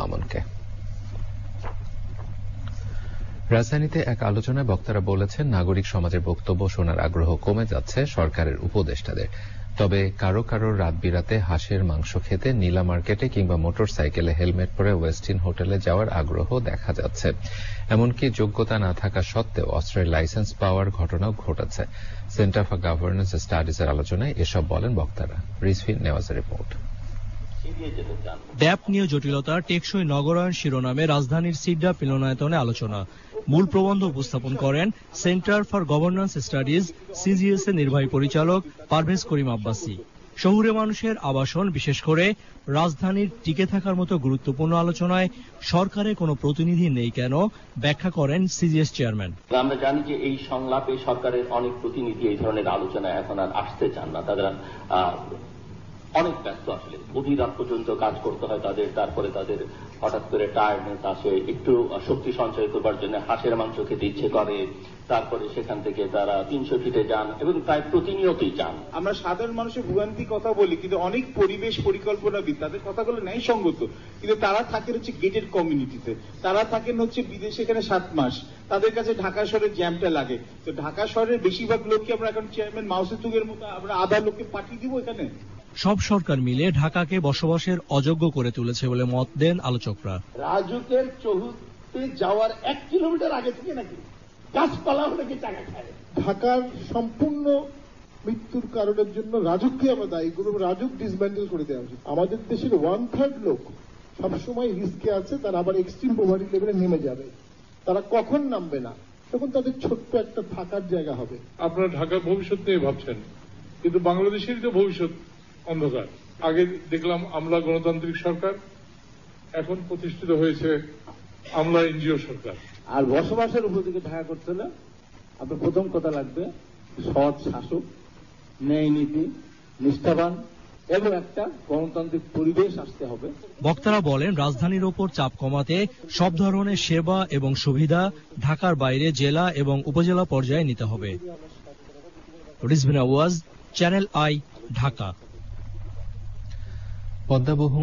মামুনকে। রাজধানীতে এক আলোচনায় বক্তারা বলেছেন, নাগরিক সমাজের বক্তব্য শোনার আগ্রহ কমে যাচ্ছে সরকারের উপদেষ্টাদের। তবে কারো কারো রাত বিরাতে হাঁসের মাংস খেতে নীলা মার্কেটে কিংবা মোটর সাইকেলে হেলমেট পরে ওয়েস্টিন হোটেলে যাওয়ার আগ্রহ দেখা যাচ্ছে। এমনকি যোগ্যতা না থাকা সত্ত্বেও অস্ত্রের লাইসেন্স পাওয়ার ঘটনাও ঘটেছে। সেন্টার ফর গভর্নেন্স স্টাডিজের আলোচনায় এসব বলেন বক্তারা। রিজভিন নেওয়াজের রিপোর্ট। ড্যাপ নিয়ে জটিলতা টেকসই নগরায়ণ শিরোনামে রাজধানীর সিড্যাপ মিলনায়তনে আলোচনা। মূল প্রবন্ধ উপস্থাপন করেন centre for governance studies CGS এর নির্বাহী পরিচালক পারভেজ করিম আব্বাসী। শহুরে মানুষের আবাসন, বিশেষ করে রাজধানীর টিকে থাকার মতো গুরুত্বপূর্ণ আলোচনায় সরকারের কোনো প্রতিনিধি নেই কেন ব্যাখ্যা করেন সিজিএস চেয়ারম্যান। আমরা জানি যে এই সংলাপে সরকারের অনেক প্রতিনিধি এই ধরনের আলোচনায় এখন আর আসতে চান না। তারা অনেক ব্যস্ত, আসলে গভীর রাত পর্যন্ত কাজ করতে হয় তাদের। তারপরে তাদের হঠাৎ করে টায়ার্ডনেস আসে, একটু শক্তি সঞ্চয় করবার জন্য হাঁসের মাংস খেতে ইচ্ছে করে। তারপরে সেখান থেকে তারা 300 ফিটে যান এবং প্রায় প্রতিনিয়তই যান। আমরা সাধারণ মানুষের ভোগান্তি কথা বলি, কিন্তু অনেক পরিবেশ পরিকল্পনাবিদ তাদের কথাগুলো ন্যায়সঙ্গত, কিন্তু তারা থাকেন হচ্ছে গেটেড কমিউনিটিতে, তারা থাকেন হচ্ছে বিদেশে, এখানে 7 মাস। তাদের কাছে ঢাকা শহরের জ্যামটা লাগে। তো ঢাকা শহরের বেশিরভাগ লোককে আমরা এখন চেয়ারম্যান মাউসেতুগের মতো আমরা আধা লোককে পাঠিয়ে দিব এখানে। সব সরকার মিলে ঢাকাকে বসবাসের অযোগ্য করে তুলেছে বলে মত দেন আলোচকরা। রাজুকের চৌহুতে যাওয়ার 1 কিলোমিটার আগে থেকে নাকি গাছপালা নাকি টাকা খায়। ঢাকার সম্পূর্ণ মৃত্যুর কারণের জন্য রাজুককে আমরা দায়ী করব। রাজুক ডিসম্যান্ডেল করে দেওয়া উচিত। আমাদের দেশের 1/3 লোক সবসময় রিস্কে আছে, তারা আবার এক্সট্রিম পভার্টি লেভেলে নেমে যাবে। তারা কখন নামবে না, তখন তাদের ছোট্ট একটা থাকার জায়গা হবে। আপনারা ঢাকার ভবিষ্যৎ নিয়ে ভাবছেন, কিন্তু বাংলাদেশের তো ভবিষ্যৎ অন্ধকার। আগে দেখলাম আমলা গণতান্ত্রিক সরকার, এখন প্রতিষ্ঠিত হয়েছে আমলা এনজিও সরকার। আর বসবাসের উপযোগী ঢাকা করতে হলে আপনার প্রথম কথা লাগবে সৎ শাসক, ন্যায় নীতি, নিষ্ঠাবান এবং একটা গণতান্ত্রিক পরিবেশ আসতে হবে। বক্তারা বলেন, রাজধানীর ওপর চাপ কমাতে সব ধরনের সেবা এবং সুবিধা ঢাকার বাইরে জেলা এবং উপজেলা পর্যায়ে নিতে হবে। রিজভিন আওয়াজ, চ্যানেল আই, ঢাকা। পদ্মা বহু